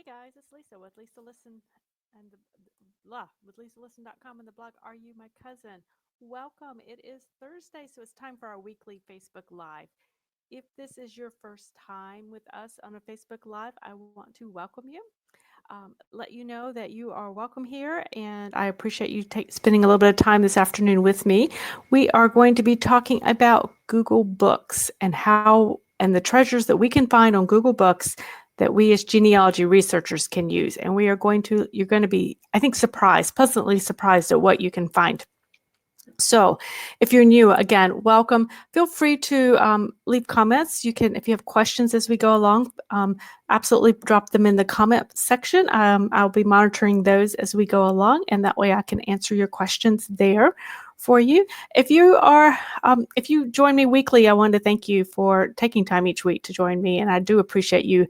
Hey guys, it's Lisa with Lisa Listen and with LisaListen.com and the blog Are You My Cousin? Welcome. It is Thursday, so it's time for our weekly Facebook Live. If this is your first time with us on a Facebook Live, I want to welcome you. Let you know that you are welcome here, and I appreciate you spending a little bit of time this afternoon with me. We are going to be talking about Google Books and the treasures that we can find on Google Books that we as genealogy researchers can use. And you're going to be, I think, pleasantly surprised at what you can find. So if you're new, again, welcome. Feel free to leave comments. You can, if you have questions as we go along, absolutely drop them in the comment section. I'll be monitoring those as we go along, and that way I can answer your questions there for you. If you join me weekly, I wanted to thank you for taking time each week to join me, and I do appreciate you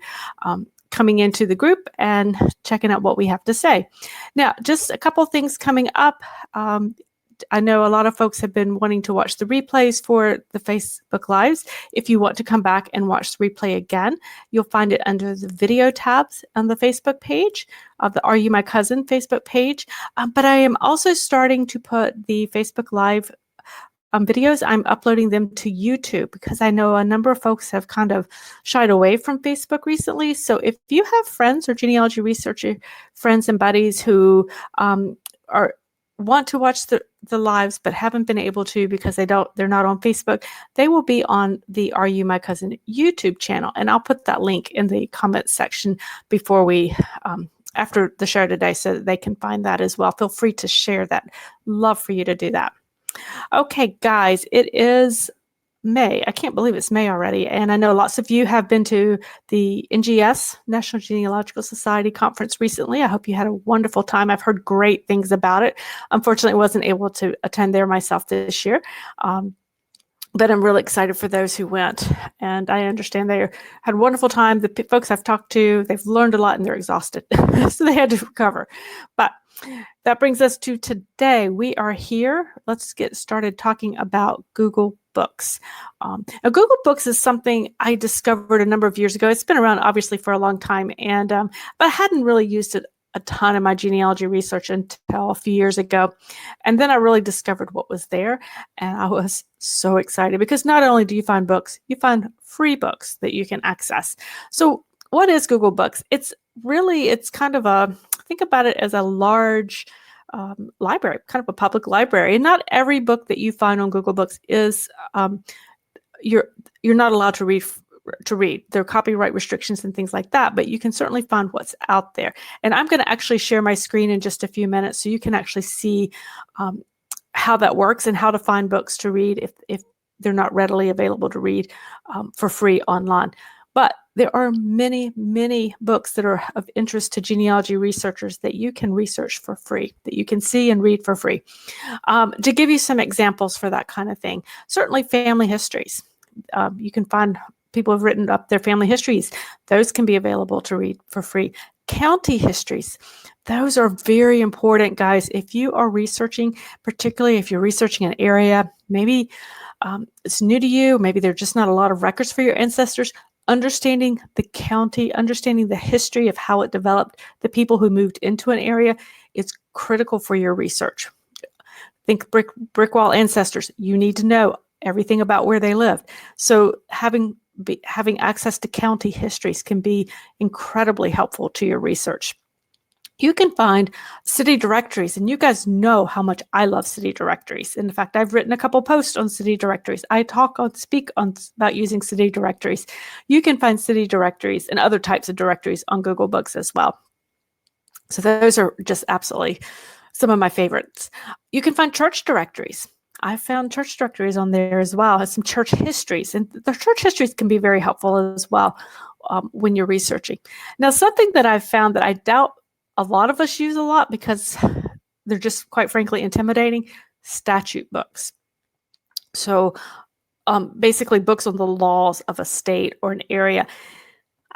coming into the group and checking out what we have to say. Now, just a couple things coming up. I know a lot of folks have been wanting to watch the replays for the Facebook Lives. If you want to come back and watch the replay again, you'll find it under the video tabs on the Facebook page of the Are You My Cousin Facebook page. But I am also starting to put the Facebook Live videos. I'm uploading them to YouTube because I know a number of folks have kind of shied away from Facebook recently. So if you have friends or genealogy researcher friends and buddies who want to watch the lives but haven't been able to because they're not on Facebook, they will be on the Are You My Cousin YouTube channel, and I'll put that link in the comment section before we after the show today so that they can find that as well. Feel free to share that. Love for you to do that. Okay, guys, it is May. I can't believe it's May already. And I know lots of you have been to the NGS, National Genealogical Society conference recently. I hope you had a wonderful time. I've heard great things about it. Unfortunately, I wasn't able to attend there myself this year. But I'm really excited for those who went. And I understand they had a wonderful time. The folks I've talked to, they've learned a lot and they're exhausted. So they had to recover. But that brings us to today. We are here. Let's get started talking about Google Books. Now, Google Books is something I discovered a number of years ago. It's been around, obviously, for a long time, but I hadn't really used it a ton in my genealogy research until a few years ago. And then I really discovered what was there, and I was so excited because not only do you find books, you find free books that you can access. So what is Google Books? It's kind of think about it as a large library, kind of a public library. And not every book that you find on Google Books is you're not allowed to read. There are copyright restrictions and things like that, but you can certainly find what's out there. And I'm going to actually share my screen in just a few minutes so you can actually see how that works and how to find books to read if they're not readily available to read for free online. But there are many, many books that are of interest to genealogy researchers that you can research for free, that you can see and read for free. To give you some examples for that kind of thing, certainly family histories. You can find people have written up their family histories. Those can be available to read for free. County histories. Those are very important, guys. If you are researching, particularly if you're researching an area, maybe it's new to you, maybe there's just not a lot of records for your ancestors, understanding the county, understanding the history of how it developed, the people who moved into an area, is critical for your research. Think brick wall ancestors. You need to know everything about where they lived. So having access to county histories can be incredibly helpful to your research. You can find city directories, and you guys know how much I love city directories. In fact, I've written a couple posts on city directories. I speak about using city directories. You can find city directories and other types of directories on Google Books as well. So those are just absolutely some of my favorites. You can find church directories. I found church directories on there as well. It has some church histories, and the church histories can be very helpful as well when you're researching. Now, something that I've found that I doubt a lot of us use a lot because they're just, quite frankly, intimidating: statute books. So basically books on the laws of a state or an area.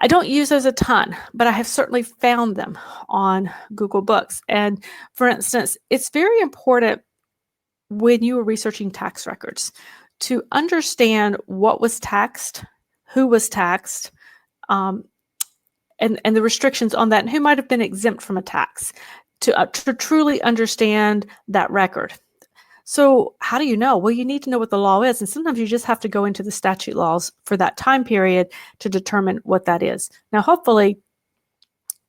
I don't use those a ton, but I have certainly found them on Google Books. And for instance, it's very important when you are researching tax records to understand what was taxed, who was taxed, and the restrictions on that, and who might have been exempt from a tax to truly understand that record. So how do you know? Well, you need to know what the law is, and sometimes you just have to go into the statute laws for that time period to determine what that is. Now, hopefully,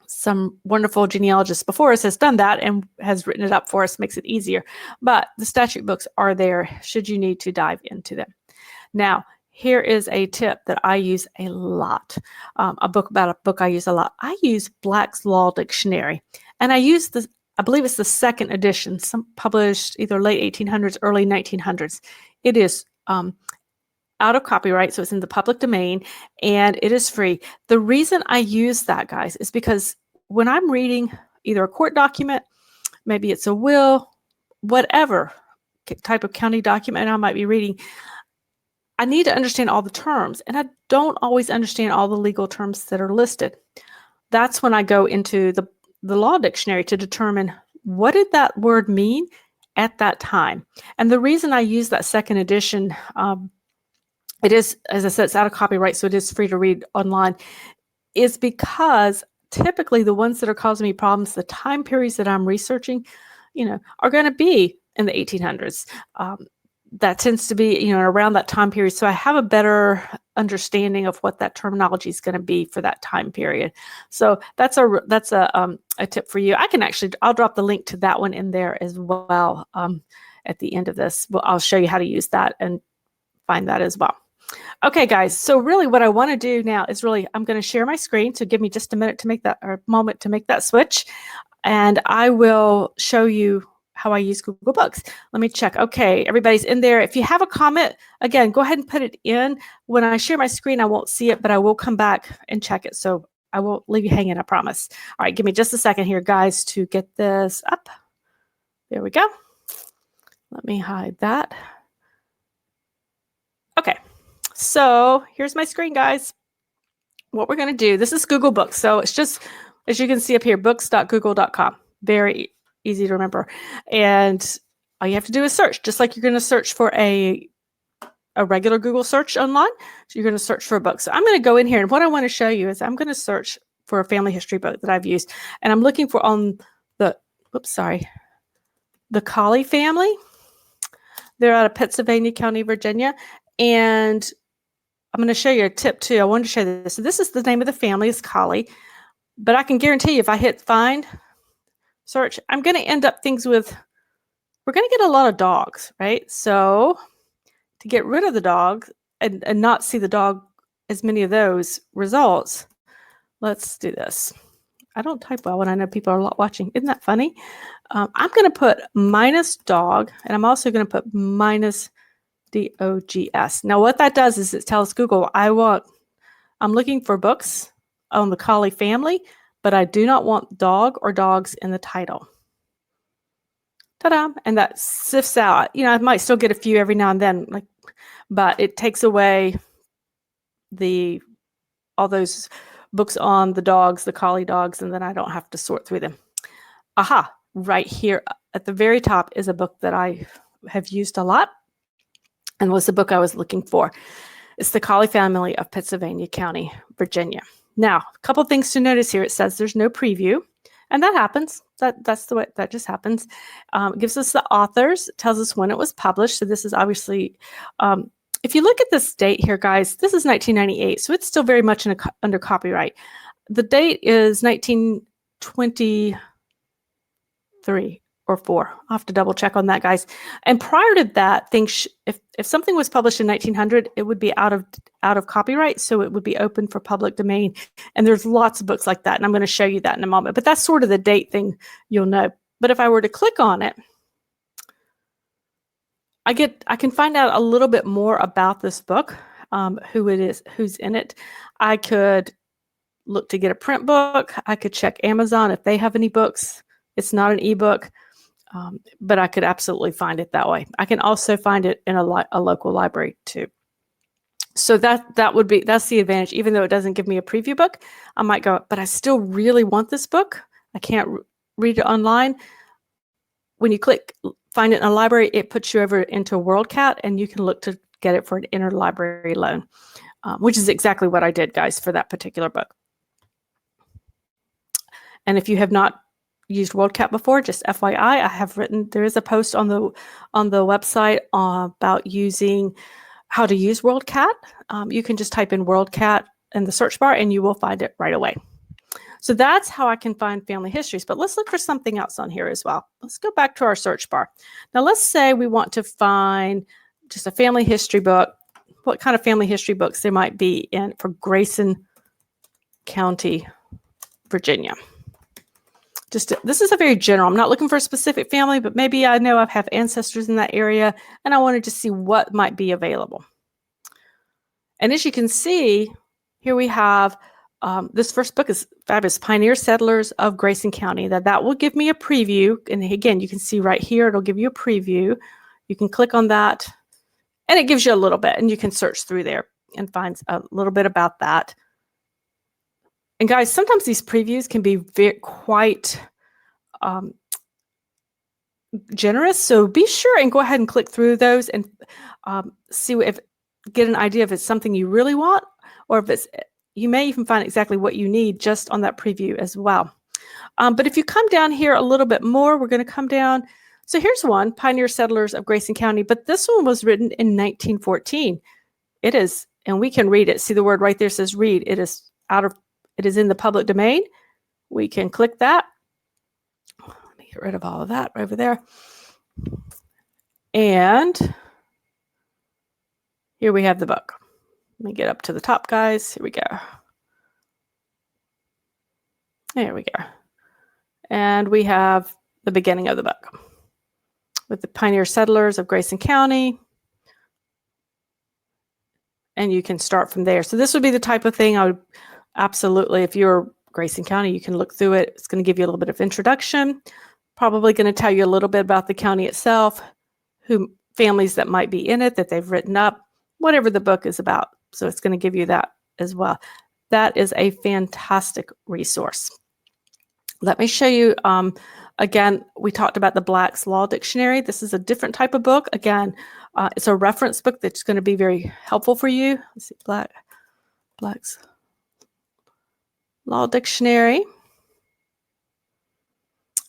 some wonderful genealogist before us has done that and has written it up for us, makes it easier. But the statute books are there should you need to dive into them. Now, here is a tip that I use a lot, a book I use a lot. I use Black's Law Dictionary, and I use the, I believe it's the second edition, published either late 1800s, early 1900s. It is out of copyright, so it's in the public domain, and it is free. The reason I use that, guys, is because when I'm reading either a court document, maybe it's a will, whatever type of county document I might be reading, I need to understand all the terms, and I don't always understand all the legal terms that are listed. That's when I go into the law dictionary to determine what did that word mean at that time. And the reason I use that second edition, it is, as I said, it's out of copyright, so it is free to read online, is because typically the ones that are causing me problems, the time periods that I'm researching, are going to be in the 1800s. That tends to be, around that time period. So I have a better understanding of what that terminology is going to be for that time period. So that's a tip for you. I'll drop the link to that one in there as well at the end of this. Well, I'll show you how to use that and find that as well. Okay, guys. So really what I want to do now is I'm going to share my screen. So give me just a minute to make that, or a moment to make that switch. And I will show you how I use Google Books. Let me check. Okay, everybody's in there. If you have a comment, again, go ahead and put it in. When I share my screen, I won't see it, but I will come back and check it. So I won't leave you hanging, I promise. All right, give me just a second here, guys, to get this up. There we go. Let me hide that. Okay, so here's my screen, guys. What we're going to do, this is Google Books. So it's just, as you can see up here, books.google.com. Very easy to remember. And all you have to do is search, just like you're going to search for a regular Google search online. So you're going to search for a book. So I'm going to go in here, and what I want to show you is I'm going to search for a family history book that I've used. And I'm looking for on the Colley family. They're out of Pennsylvania County, Virginia. And I'm going to show you a tip too. I wanted to show this. So this is the name of the family, is Colley. But I can guarantee you if I hit find, search, I'm going to end up we're going to get a lot of dogs, right? So to get rid of the dog and not see the dog, as many of those results, let's do this. I don't type well when I know people are watching. Isn't that funny? I'm going to put -dog, and I'm also going to put -dogs. Now what that does is it tells Google, I'm looking for books on the Colley family, but I do not want dog or dogs in the title. Ta-da! And that sifts out. I might still get a few every now and then, but it takes away all those books on the dogs, the Colley dogs, and then I don't have to sort through them. Aha! Right here at the very top is a book that I have used a lot, and was the book I was looking for. It's the Colley family of Pennsylvania County, Virginia. Now, a couple things to notice here. It says there's no preview, and that happens. That's the way that just happens. It gives us the authors. It tells us when it was published. So this is obviously, if you look at this date here, guys, this is 1998, so it's still very much under copyright. The date is 1923 or 4. I'll have to double check on that, guys. And prior to that, if something was published in 1900, it would be out of copyright, so it would be open for public domain. And there's lots of books like that, and I'm going to show you that in a moment. But that's sort of the date thing you'll know. But if I were to click on it, I can find out a little bit more about this book, who it is, who's in it. I could look to get a print book. I could check Amazon if they have any books. It's not an ebook. But I could absolutely find it that way. I can also find it in a local library too. So that's the advantage. Even though it doesn't give me a preview book, I might go, but I still really want this book. I can't read it online. When you click find it in a library, it puts you over into WorldCat, and you can look to get it for an interlibrary loan, which is exactly what I did, guys, for that particular book. And if you have not used WorldCat before, just FYI, there is a post on the website about how to use WorldCat. You can just type in WorldCat in the search bar and you will find it right away. So that's how I can find family histories. But let's look for something else on here as well. Let's go back to our search bar. Now let's say we want to find just a family history book. What kind of family history books there might be for Grayson County, Virginia. This is a very general. I'm not looking for a specific family, but maybe I know I have ancestors in that area and I wanted to see what might be available. And as you can see, here we have this first book is fabulous, Pioneer Settlers of Grayson County. That will give me a preview. And again, you can see right here, it'll give you a preview. You can click on that and it gives you a little bit and you can search through there and find a little bit about that. And guys, sometimes these previews can be quite generous. So be sure and go ahead and click through those and get an idea if it's something you really want, or if you may even find exactly what you need just on that preview as well. But if you come down here a little bit more, we're going to come down. So here's one, Pioneer Settlers of Grayson County, but this one was written in 1914. It is, and we can read it. See the word right there says read. It is in the public domain. We can click that. Let me get rid of all of that over there. And here we have the book. Let me get up to the top, guys. Here we go. There we go. And we have the beginning of the book with the Pioneer Settlers of Grayson County. And you can start from there. So this would be the type of thing I would absolutely, if you're Grayson County, you can look through it. It's going to give you a little bit of introduction, probably going to tell you a little bit about the county itself, families that might be in it, that they've written up, whatever the book is about. So it's going to give you that as well. That is a fantastic resource. Let me show you, again, we talked about the Black's Law Dictionary. This is a different type of book. Again, it's a reference book that's going to be very helpful for you. Let's see, Black's Law Dictionary.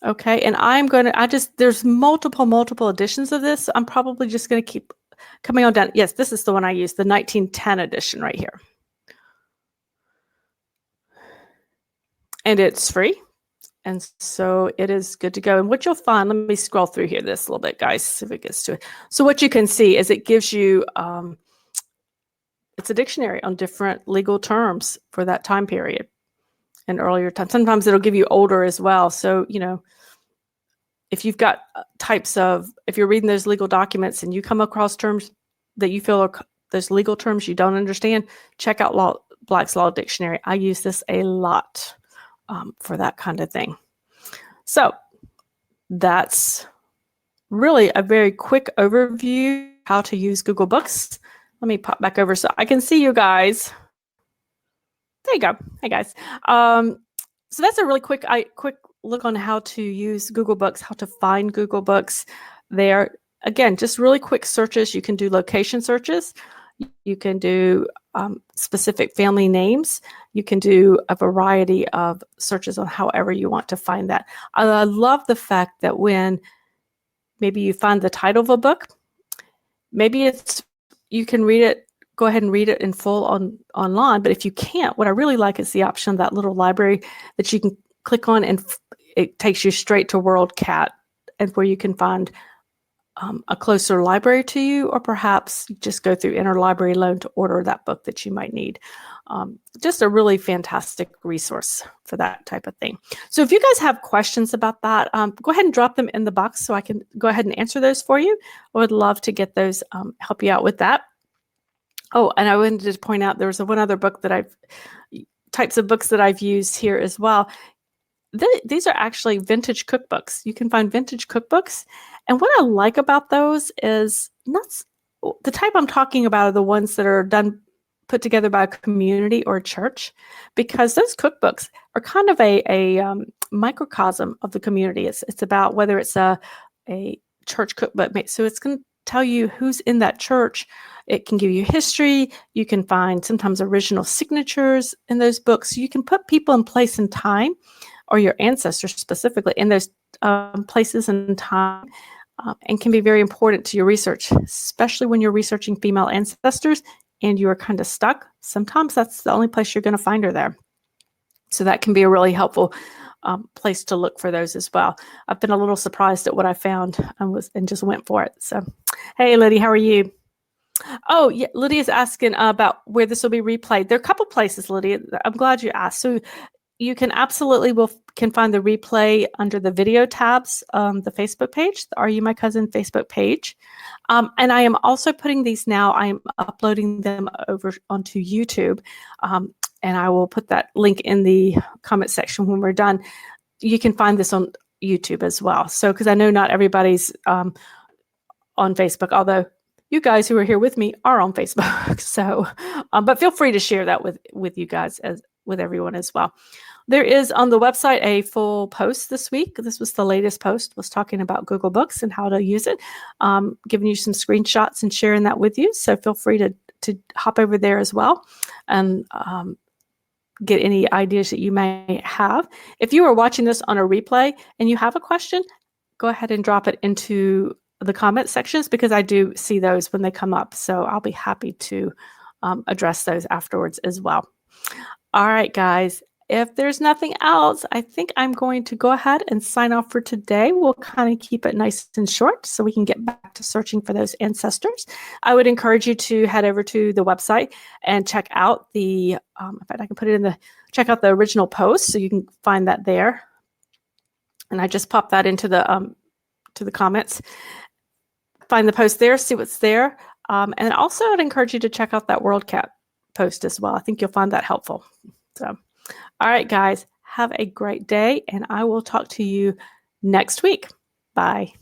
Okay, and there's multiple editions of this. I'm probably just going to keep coming on down. Yes, this is the one I used, the 1910 edition right here. And it's free. And so it is good to go. And what you'll find, let me scroll through here this a little bit, guys, see if it gets to it. So what you can see is it gives you, it's a dictionary on different legal terms for that time period and earlier time. Sometimes it'll give you older as well. So, if you've got if you're reading those legal documents and you come across terms that you feel are those legal terms you don't understand, check out Black's Law Dictionary. I use this a lot for that kind of thing. So that's really a very quick overview how to use Google Books. Let me pop back over so I can see you guys. There you go. Hey guys. So that's a really quick look on how to use Google Books, how to find Google Books there. Again, just really quick searches. You can do location searches. You can do specific family names. You can do a variety of searches on however you want to find that. I love the fact that when maybe you find the title of a book, maybe you can read it, go ahead and read it in full online. But if you can't, what I really like is the option of that little library that you can click on and it takes you straight to WorldCat, and where you can find a closer library to you, or perhaps just go through interlibrary loan to order that book that you might need. Just a really fantastic resource for that type of thing. So if you guys have questions about that, go ahead and drop them in the box so I can go ahead and answer those for you. I would love to get those, help you out with that. Oh, and I wanted to point out there's one other book that types of books that I've used here as well. These are actually vintage cookbooks. You can find vintage cookbooks. And what I like about those is the type I'm talking about are the ones that are put together by a community or a church, because those cookbooks are kind of a microcosm of the community. It's about whether it's a church cookbook. So it's going to tell you who's in that church. It can give you history. You can find sometimes original signatures in those books. So you can put people in place and time or your ancestors specifically in those places and time, and can be very important to your research, especially when you're researching female ancestors and you are kind of stuck. Sometimes that's the only place you're going to find her there. So that can be a really helpful place to look for those as well. I've been a little surprised at what I found and just went for it. So, hey, Lydia, how are you? Oh, yeah, Lydia's asking about where this will be replayed. There are a couple places, Lydia. I'm glad you asked. So you can absolutely can find the replay under the video tabs, the Facebook page, the Are You My Cousin Facebook page. And I am also putting these now, I'm uploading them over onto YouTube. And I will put that link in the comment section when we're done. You can find this on YouTube as well. So, because I know not everybody's on Facebook, although you guys who are here with me are on Facebook. So, but feel free to share that with you guys, with everyone as well. There is on the website a full post this week. This was the latest post, was talking about Google Books and how to use it, giving you some screenshots and sharing that with you. So feel free to hop over there as well and get any ideas that you may have. If you are watching this on a replay and you have a question, go ahead and drop it into the comment sections, because I do see those when they come up. So I'll be happy to address those afterwards as well. All right, guys. If there's nothing else, I think I'm going to go ahead and sign off for today. We'll kind of keep it nice and short so we can get back to searching for those ancestors. I would encourage you to head over to the website and check out the, in fact, I can put it in check out the original post so you can find that there. And I just popped that into the comments. Find the post there, see what's there. And also I'd encourage you to check out that WorldCat post as well. I think you'll find that helpful. So. All right, guys, have a great day, and I will talk to you next week. Bye.